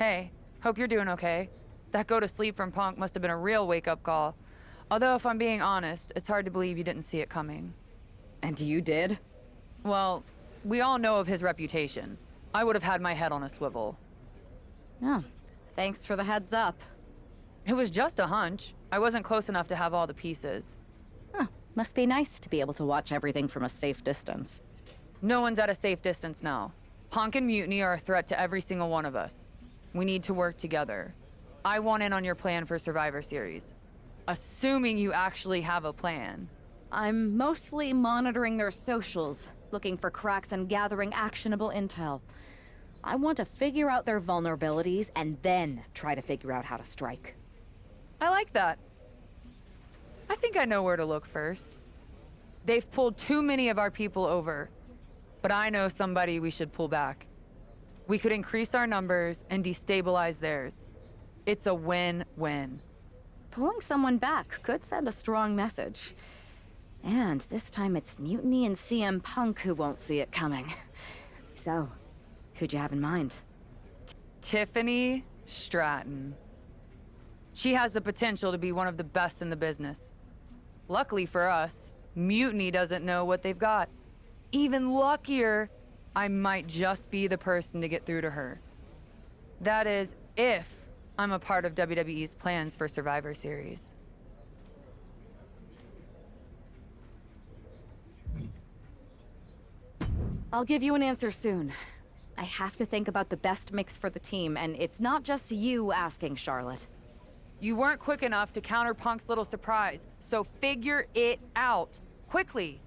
Hey, hope you're doing okay. That go to sleep from Punk must have been a real wake-up call. Although, if I'm being honest, it's hard to believe you didn't see it coming. And you did? Well, we all know of his reputation. I would have had my head on a swivel. Oh, thanks for the heads up. It was just a hunch. I wasn't close enough to have all the pieces. Huh, must be nice to be able to watch everything from a safe distance. No one's at a safe distance now. Punk and Mutiny are a threat to every single one of us. We need to work together. I want in on your plan for Survivor Series. Assuming you actually have a plan. I'm mostly monitoring their socials, looking for cracks and gathering actionable intel. I want to figure out their vulnerabilities and then try to figure out how to strike. I like that. I think I know where to look first. They've pulled too many of our people over, but I know somebody we should pull back. We could increase our numbers and destabilize theirs. It's a win-win. Pulling someone back could send a strong message. And this time it's Mutiny and CM Punk who won't see it coming. So, who'd you have in mind? Tiffany Stratton. She has the potential to be one of the best in the business. Luckily for us, Mutiny doesn't know what they've got. Even luckier, I might just be the person to get through to her. That is, if I'm a part of WWE's plans for Survivor Series. I'll give you an answer soon. I have to think about the best mix for the team, and it's not just you asking, Charlotte. You weren't quick enough to counter Punk's little surprise, so figure it out. Quickly.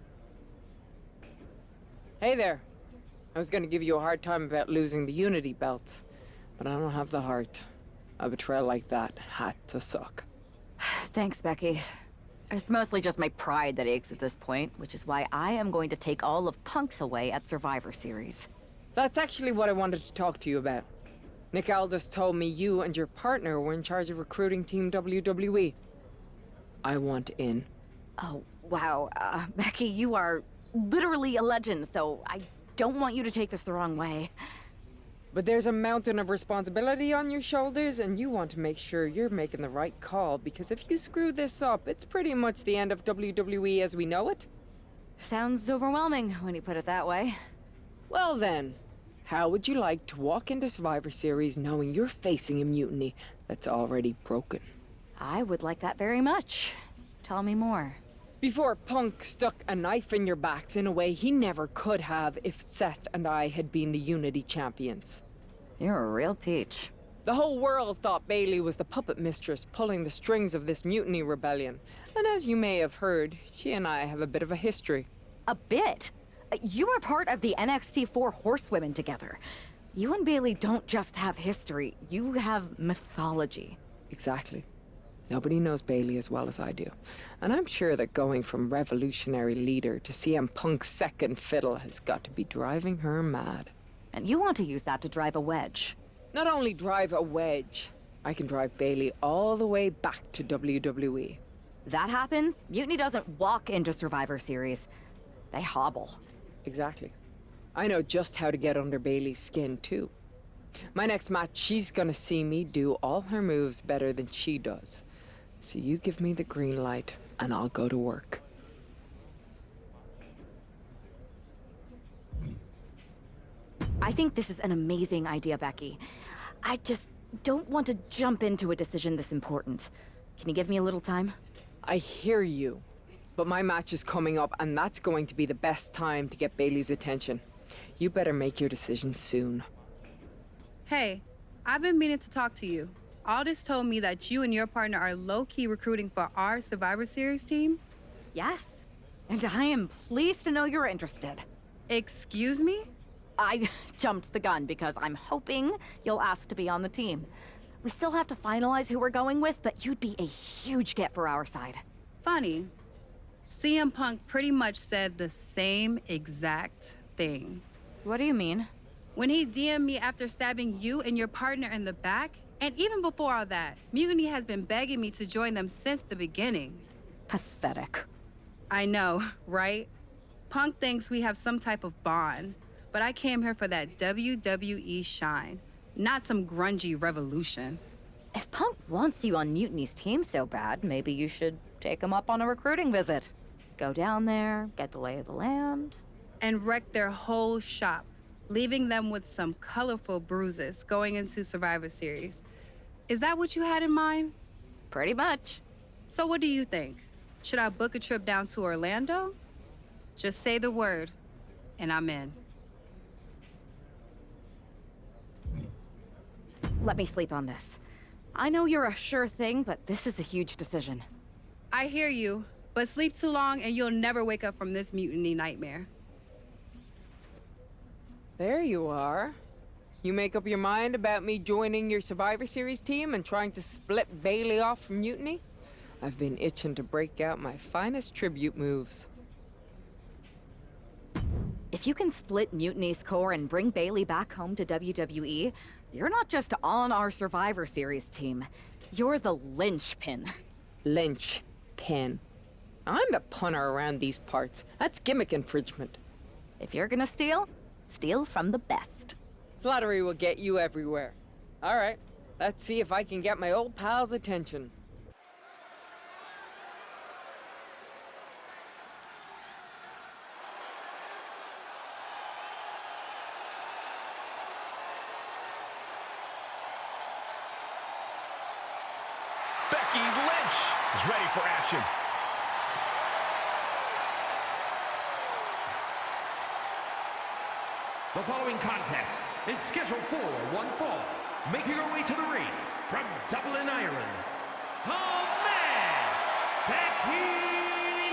Hey there. I was gonna give you a hard time about losing the Unity belt, but I don't have the heart. A betrayal like that had to suck. Thanks, Becky. It's mostly just my pride that aches at this point, which is why I am going to take all of Punk's away at Survivor Series. That's actually what I wanted to talk to you about. Nick Aldis told me you and your partner were in charge of recruiting Team WWE. I want in. Oh, wow. Becky, you are literally a legend, so I don't want you to take this the wrong way. But there's a mountain of responsibility on your shoulders, and you want to make sure you're making the right call, because if you screw this up, it's pretty much the end of WWE as we know it. Sounds overwhelming when you put it that way. Well then, how would you like to walk into Survivor Series knowing you're facing a mutiny that's already broken? I would like that very much. Tell me more. Before Punk stuck a knife in your backs in a way he never could have if Seth and I had been the Unity champions. You're a real peach. The whole world thought Bayley was the puppet mistress pulling the strings of this mutiny rebellion. And as you may have heard, she and I have a bit of a history. A bit? You were part of the NXT Four Horsewomen together. You and Bayley don't just have history, you have mythology. Exactly. Nobody knows Bayley as well as I do. And I'm sure that going from revolutionary leader to CM Punk's second fiddle has got to be driving her mad. And you want to use that to drive a wedge. Not only drive a wedge, I can drive Bayley all the way back to WWE. That happens, Mutiny doesn't walk into Survivor Series. They hobble. Exactly. I know just how to get under Bayley's skin, too. My next match, she's gonna see me do all her moves better than she does. So you give me the green light, and I'll go to work. I think this is an amazing idea, Becky. I just don't want to jump into a decision this important. Can you give me a little time? I hear you, but my match is coming up, and that's going to be the best time to get Bayley's attention. You better make your decision soon. Hey, I've been meaning to talk to you. Aldis told me that you and your partner are low-key recruiting for our Survivor Series team? Yes. And I am pleased to know you're interested. Excuse me? I jumped the gun because I'm hoping you'll ask to be on the team. We still have to finalize who we're going with, but you'd be a huge get for our side. Funny. CM Punk pretty much said the same exact thing. What do you mean? When he DM'd me after stabbing you and your partner in the back, and even before all that, Mutiny has been begging me to join them since the beginning. Pathetic. I know, right? Punk thinks we have some type of bond, but I came here for that WWE shine. not some grungy revolution. If Punk wants you on Mutiny's team so bad, maybe you should take him up on a recruiting visit. Go down there, get the lay of the land. And wreck their whole shop, leaving them with some colorful bruises going into Survivor Series. Is that what you had in mind? Pretty much. So what do you think? Should I book a trip down to Orlando? Just say the word, and I'm in. Let me sleep on this. I know you're a sure thing, but this is a huge decision. I hear you, but sleep too long and you'll never wake up from this mutiny nightmare. There you are. You make up your mind about me joining your Survivor Series team and trying to split Bayley off from Mutiny? I've been itching to break out my finest tribute moves. If you can split Mutiny's core and bring Bayley back home to WWE, you're not just on our Survivor Series team. You're the linchpin. Linchpin. I'm the punter around these parts. That's gimmick infringement. If you're gonna steal, steal from the best. Flattery will get you everywhere. All right, let's see if I can get my old pal's attention. Becky Lynch is ready for action. The following contest is scheduled for one fall. Making her way to the ring from Dublin, Ireland, the man, Becky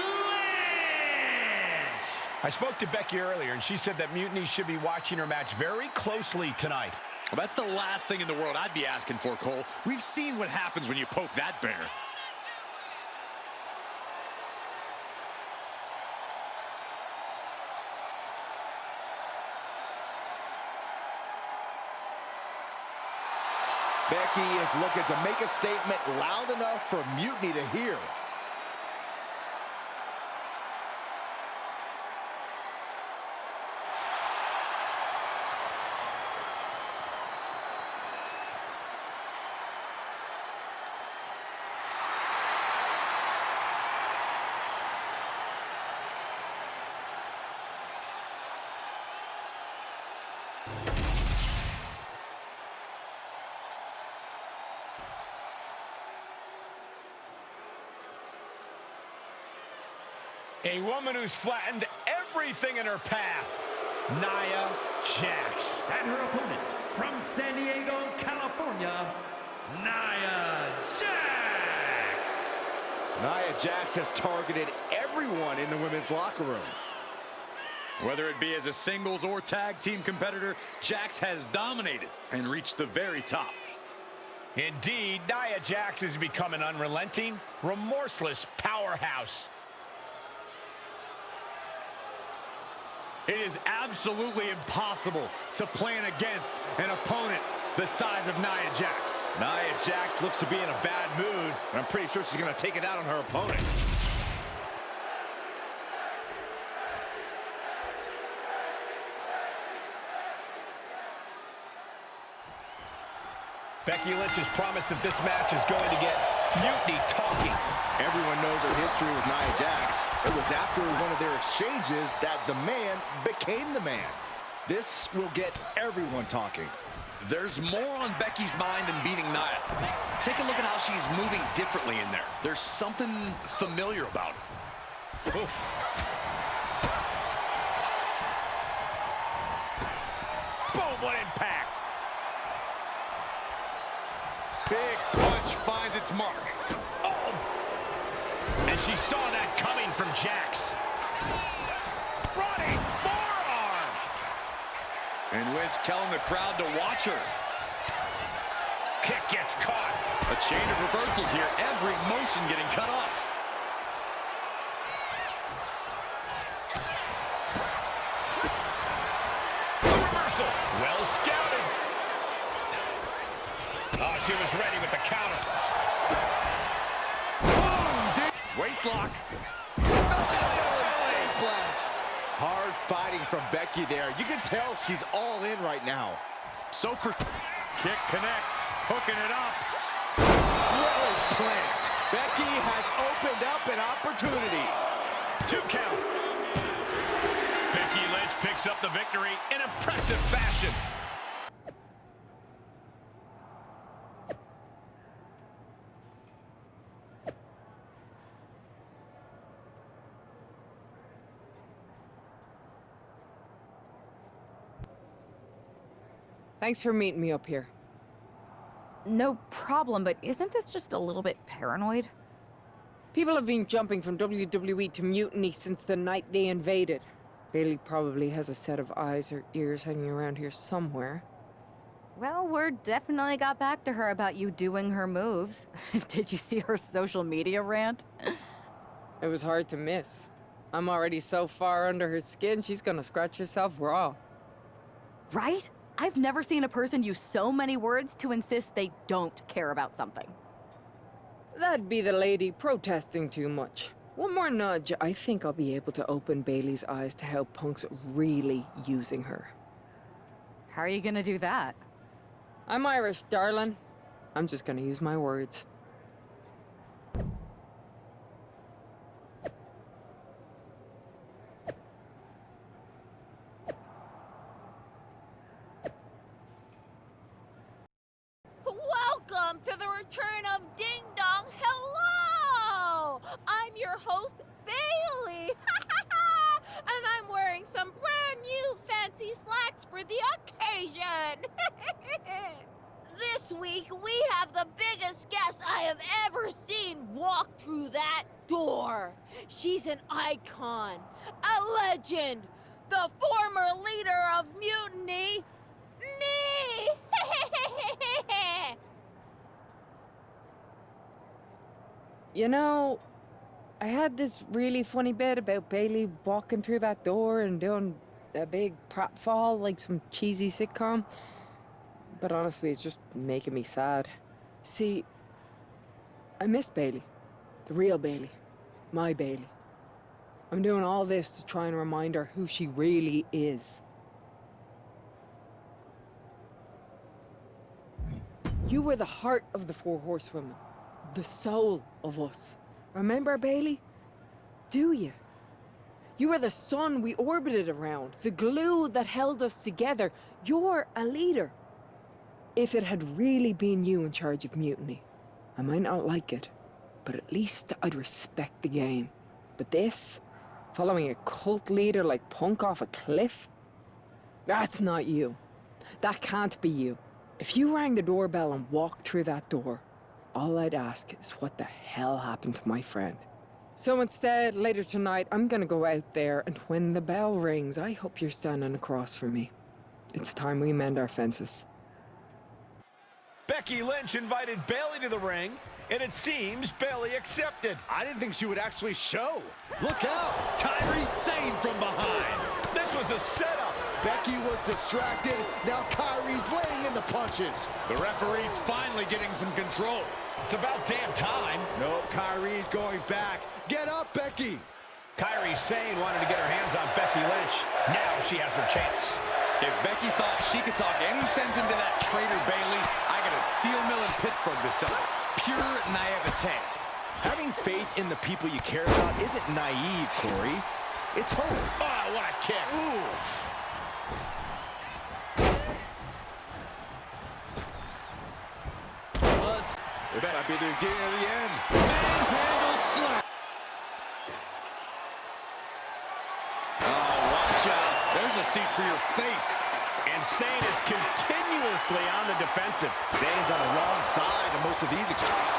Lynch! I spoke to Becky earlier, and she said that Mutiny should be watching her match very closely tonight. Well, that's the last thing in the world I'd be asking for, Cole. We've seen what happens when you poke that bear. Becky is looking to make a statement loud enough for Mutiny to hear. A woman who's flattened everything in her path, Nia Jax. And her opponent from San Diego, California, Nia Jax. Nia Jax has targeted everyone in the women's locker room. Whether it be as a singles or tag team competitor, Jax has dominated and reached the very top. Indeed, Nia Jax has become an unrelenting, remorseless powerhouse. It is absolutely impossible to plan against an opponent the size of Nia Jax. Nia Jax looks to be in a bad mood, and I'm pretty sure she's going to take it out on her opponent. Becky Lynch has promised that this match is going to get Mutiny talking. Everyone knows her history with Nia Jax. It was after one of their exchanges that the man became the man. This will get everyone talking. There's more on Becky's mind than beating Nia. Take a look at how she's moving differently in there. There's something familiar about it. Oof. Boom, what impact. Big punch finds its mark. Oh. And she saw that coming from Jax. Running forearm. And Lynch telling the crowd to watch her. Kick gets caught. A chain of reversals here. Every motion getting cut off. Reversal. Well scouted. Oh, she was ready with the counter. Waistlock. Hard fighting from Becky there. You can tell she's all in right now. So Kick connects, hooking it up. Well plant. Becky has opened up an opportunity. 2 count. Becky Lynch picks up the victory in impressive fashion. Thanks for meeting me up here. No problem, but isn't this just a little bit paranoid? People have been jumping from WWE to Mutiny since the night they invaded. Bayley probably has a set of eyes or ears hanging around here somewhere. Well, word definitely got back to her about you doing her moves. Did you see her social media rant? It was hard to miss. I'm already so far under her skin, she's gonna scratch herself raw. Right? I've never seen a person use so many words to insist they don't care about something. That'd be the lady protesting too much. One more nudge, I think I'll be able to open Bayley's eyes to how Punk's really using her. How are you gonna do that? I'm Irish, darling. I'm just gonna use my words. Welcome to the return of Ding Dong. Hello! I'm your host, Bayley. And I'm wearing some brand new fancy slacks for the occasion. This week, we have the biggest guest I have ever seen walk through that door. She's an icon, a legend, the former leader of Mutiny, me! You know, I had this really funny bit about Bayley walking through that door and doing a big pratfall like some cheesy sitcom. But honestly, it's just making me sad. See, I miss Bayley. The real Bayley. My Bayley. I'm doing all this to try and remind her who she really is. You were the heart of the Four Horsewomen. The soul of us. Remember, Bayley? Do you? You were the sun we orbited around, the glue that held us together. You're a leader. If it had really been you in charge of Mutiny, I might not like it, but at least I'd respect the game. But this, following a cult leader like Punk off a cliff, that's not you. That can't be you. If you rang the doorbell and walked through that door, all I'd ask is what the hell happened to my friend. So instead, later tonight, I'm gonna go out there, and when the bell rings, I hope you're standing across from me. It's time we mend our fences. Becky Lynch invited Bayley to the ring, and it seems Bayley accepted. I didn't think she would actually show. Look out! Kyrie Sane from behind. This was a setup. Becky was distracted. Now Kyrie's laying in the punches. The referee's finally getting some control. It's about damn time. No, Kyrie's going back. Get up, Becky. Kyrie Sane wanted to get her hands on Becky Lynch. Now she has her chance. If Becky thought she could talk any sense into that traitor Bayley, I got a steel mill in Pittsburgh to sell her. Pure naivete. Having faith in the people you care about isn't naive, Corey. It's hope. Oh, what a kick. Ooh. This might be the beginning of the end. Manhandle slap. Oh, watch out. There's a seat for your face. And Sane is continuously on the defensive. Zane's on the wrong side of most of these exchanges.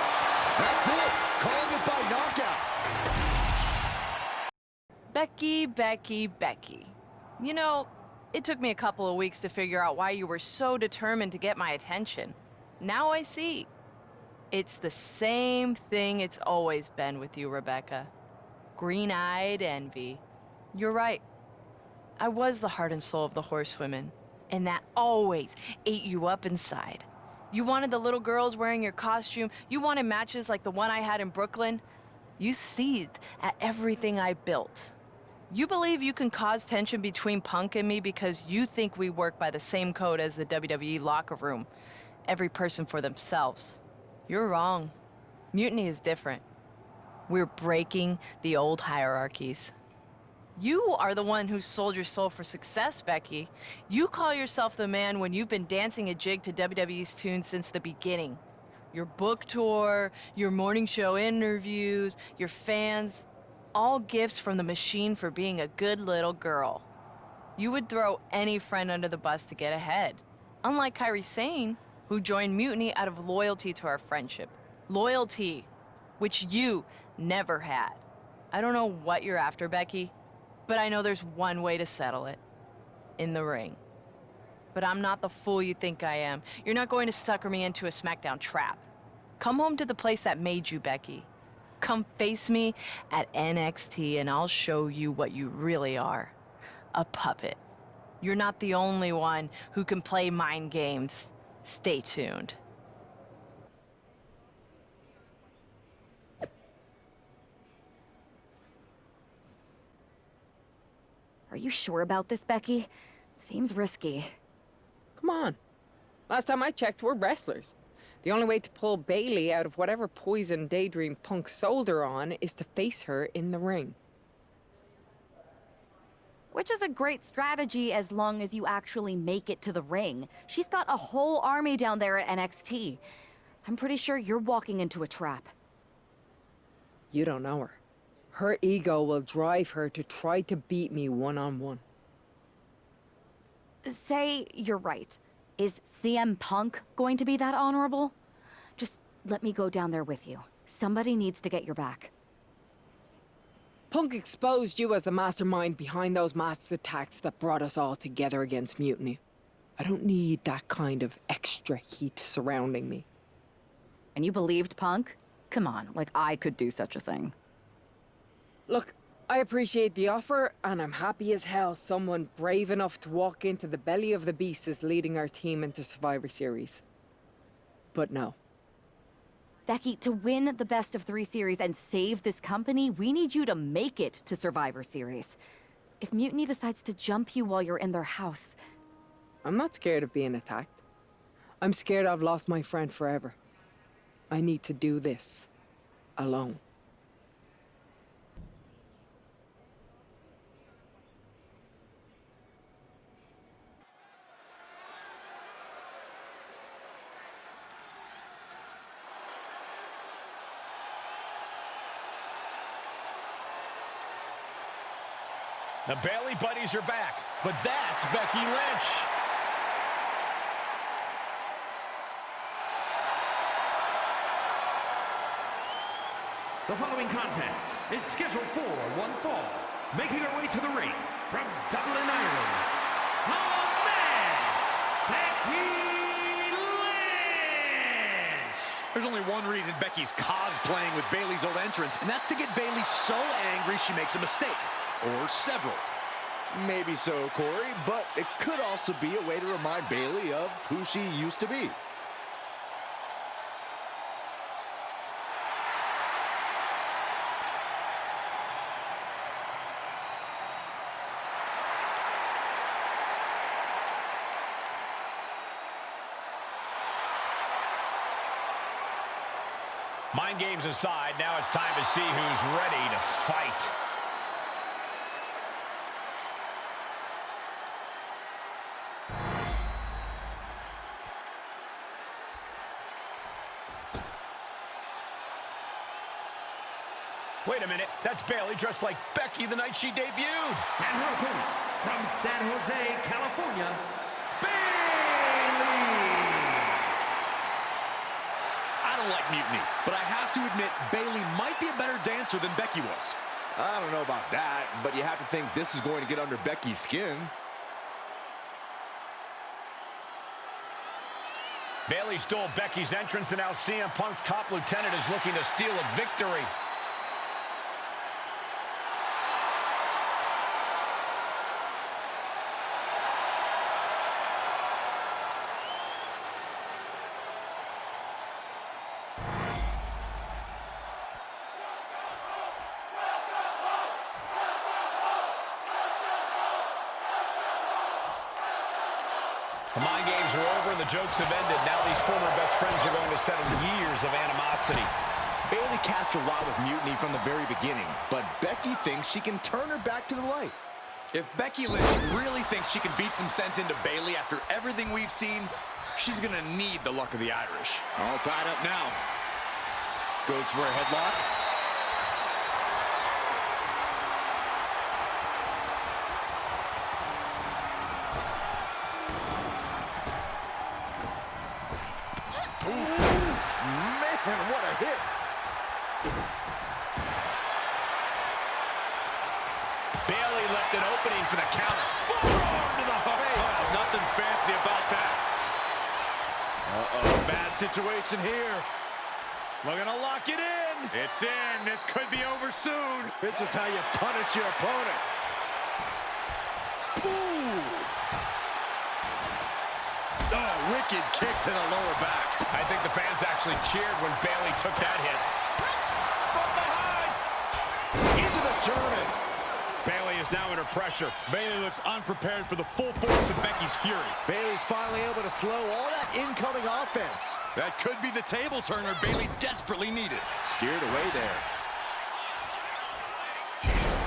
That's it. Calling it by knockout. Becky, Becky, Becky. You know, it took me a couple of weeks to figure out why you were so determined to get my attention. Now I see. It's the same thing it's always been with you, Rebecca. Green-eyed envy. You're right. I was the heart and soul of the Horsewomen, and that always ate you up inside. You wanted the little girls wearing your costume. You wanted matches like the one I had in Brooklyn. You seethed at everything I built. You believe you can cause tension between Punk and me because you think we work by the same code as the WWE locker room. every person for themselves. You're wrong. Mutiny is different. We're breaking the old hierarchies. You are the one who sold your soul for success, Becky. You call yourself the man when you've been dancing a jig to WWE's tune since the beginning. Your book tour, your morning show interviews, your fans, all gifts from the machine for being a good little girl. You would throw any friend under the bus to get ahead. Unlike Kairi Sane, who joined Mutiny out of loyalty to our friendship. Loyalty, which you never had. I don't know what you're after, Becky, but I know there's one way to settle it. In the ring. But I'm not the fool you think I am. You're not going to sucker me into a SmackDown trap. Come home to the place that made you, Becky. Come face me at NXT and I'll show you what you really are. A puppet. You're not the only one who can play mind games. Stay tuned. Are you sure about this, Becky? Seems risky. Come on. Last time I checked, we're wrestlers. The only way to pull Bayley out of whatever poison daydream Punk sold her on is to face her in the ring. Which is a great strategy as long as you actually make it to the ring. She's got a whole army down there at NXT. I'm pretty sure you're walking into a trap. You don't know her. Her ego will drive her to try to beat me one-on-one. Say you're right. Is CM Punk going to be that honorable? Just let me go down there with you. Somebody needs to get your back. Punk exposed you as the mastermind behind those masked attacks that brought us all together against Mutiny. I don't need that kind of extra heat surrounding me. And you believed Punk? Come on, like I could do such a thing. Look, I appreciate the offer, and I'm happy as hell someone brave enough to walk into the belly of the beast is leading our team into Survivor Series. But no. Becky, to win the best of 3 series and save this company, we need you to make it to Survivor Series. If Mutiny decides to jump you while you're in their house... I'm not scared of being attacked. I'm scared I've lost my friend forever. I need to do this. Alone. The Bayley buddies are back, but that's Becky Lynch. The following contest is scheduled for one fall. Making her way to the ring from Dublin, Ireland, the man, Becky Lynch! There's only one reason Becky's cosplaying with Bayley's old entrance, and that's to get Bayley so angry she makes a mistake. Or several. Maybe so, Corey, but it could also be a way to remind Bayley of who she used to be. Mind games aside, now it's time to see who's ready to fight. Wait a minute, that's Bayley dressed like Becky the night she debuted. And her opponent from San Jose, California, Bayley! I don't like Mutiny, but I have to admit Bayley might be a better dancer than Becky was. I don't know about that, but you have to think this is going to get under Becky's skin. Bayley stole Becky's entrance, and now CM Punk's top lieutenant is looking to steal a victory. The mind games are over and the jokes have ended. Now these former best friends are going to settle years of animosity. Bayley cast her lot with Mutiny from the very beginning, but Becky thinks she can turn her back to the light. If Becky Lynch really thinks she can beat some sense into Bayley after everything we've seen, she's gonna need the luck of the Irish. All tied up now. Goes for a headlock. Man, what a hit. Bayley left an opening for the counter. Forearm to the face. Oh, nothing fancy about that. Uh-oh, bad situation here. Looking to lock it in. It's in. This could be over soon. This is how you punish your opponent. Ooh. Oh, wicked kick to the lower back. I think the fans actually cheered when Bayley took that hit. From behind. Into the German. Bayley is now under pressure. Bayley looks unprepared for the full force of Becky's fury. Bayley's finally able to slow all that incoming offense. That could be the table turner Bayley desperately needed. Steered away there.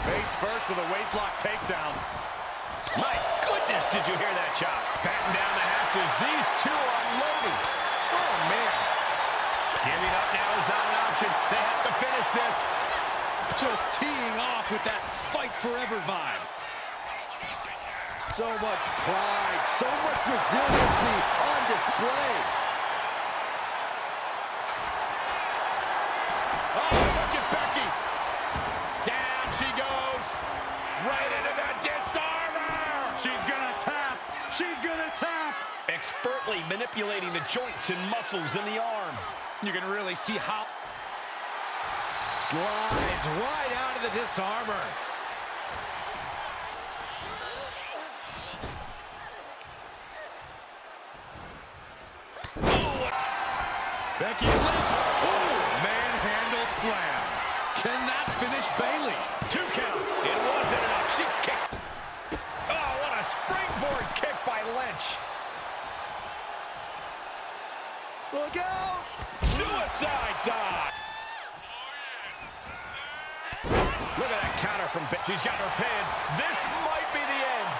Face first with a waistlock takedown. My goodness, did you hear that chop? Batten down the hatches. These two are unloading. Oh, man. Giving up now is not an option. They have to finish this. Just teeing off with that fight forever vibe. So much pride, so much resiliency on display. Oh, look at Becky. Down she goes. Right into the disarmer. She's gonna tap. She's gonna tap. Expertly manipulating the joints and muscles in the arm. You can really see how. Slides right out of the disarmer. Becky Lynch. Oh, manhandle slam. Can that finish Bayley? 2 count. It wasn't enough. She kicked. Oh, what a springboard kick by Lynch. Look out! Suicide dive. Look at that counter from Becky. She's got her pinned. This might be the end.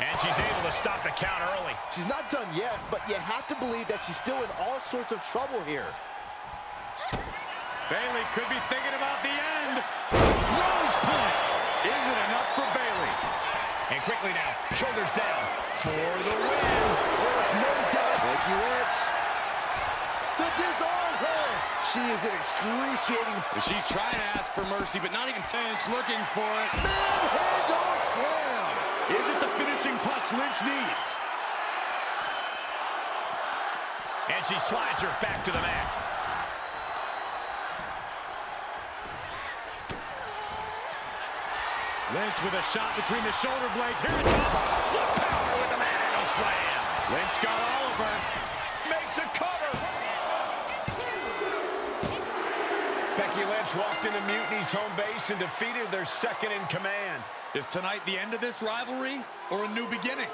And she's able to stop the count early. She's not done yet, but you have to believe that she's still in all sorts of trouble here. Bayley could be thinking about the end. Rose point. Isn't enough for Bayley. And quickly now, shoulders down for the win. There's no doubt. Becky Lynch. The disarm her. She is in excruciating. She's trying to ask for mercy, but not even Lynch looking for it. Manhandle slam. Is it the finishing touch Lynch needs? And she slides her back to the mat. Lynch with a shot between the shoulder blades. Here it comes. What power with the manhandle slam. Lynch got all of her. Makes a cover. Becky Lynch walked into Mutiny's home base and defeated their second in command. Is tonight the end of this rivalry or a new beginning?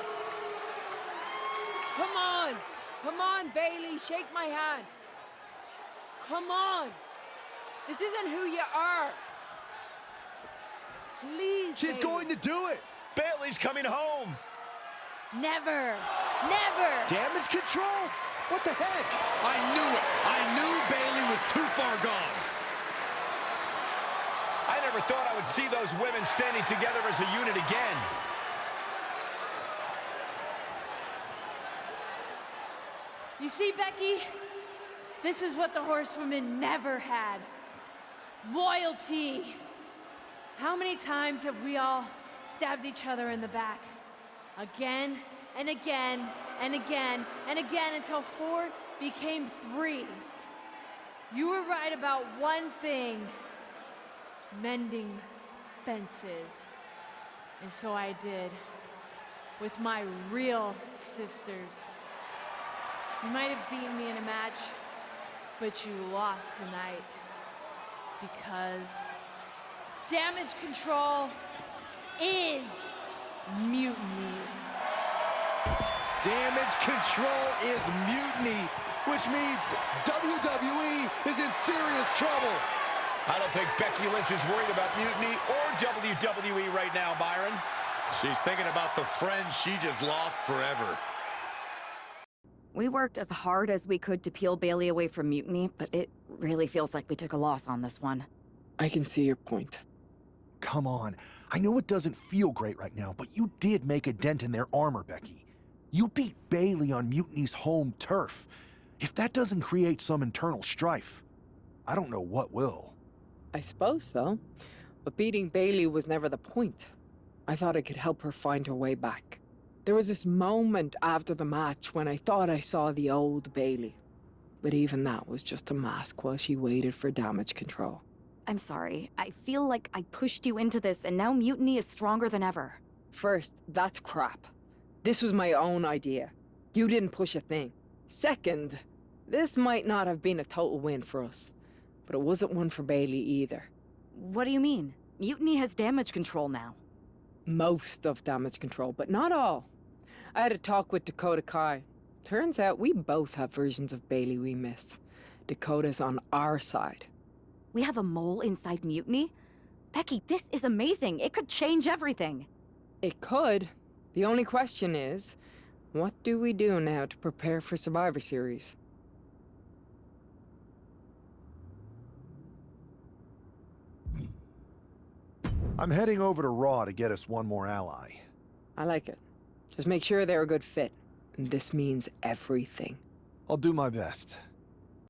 Come on. Come on, Bayley. Shake my hand. Come on. This isn't who you are. Please, She's Bayley. going to do it. Bayley's coming home. Never. Never. Damage control? What the heck? I knew it. I knew Bayley was too far gone. I never thought I would see those women standing together as a unit again. You see, Becky, this is what the Horsewomen never had. Loyalty. How many times have we all stabbed each other in the back? Again and again and again and again until 4 became 3. You were right about one thing. Mending fences. And so I did. With my real sisters. You might have beaten me in a match, but you lost tonight. Because damage control is mutiny. Damage Control is mutiny, which means WWE is in serious trouble. I don't think Becky Lynch is worried about Mutiny or WWE right now, Byron. She's thinking about the friend she just lost forever. We worked as hard as we could to peel Bayley away from Mutiny, but it really feels like we took a loss on this one. I can see your point. Come on. I know it doesn't feel great right now, but you did make a dent in their armor, Becky. You beat Bayley on Mutiny's home turf. If that doesn't create some internal strife, I don't know what will. I suppose so. But beating Bayley was never the point. I thought I could help her find her way back. There was this moment after the match when I thought I saw the old Bayley. But even that was just a mask while she waited for damage control. I'm sorry. I feel like I pushed you into this, and now Mutiny is stronger than ever. First, that's crap. This was my own idea. You didn't push a thing. Second, this might not have been a total win for us. But it wasn't one for Bayley either. What do you mean? Mutiny has damage control now. Most of damage control, but not all. I had a talk with Dakota Kai. Turns out we both have versions of Bayley we miss. Dakota's on our side. We have a mole inside Mutiny? Becky, this is amazing. It could change everything. It could. The only question is, what do we do now to prepare for Survivor Series? I'm heading over to Raw to get us one more ally. I like it. Just make sure they're a good fit. And this means everything. I'll do my best.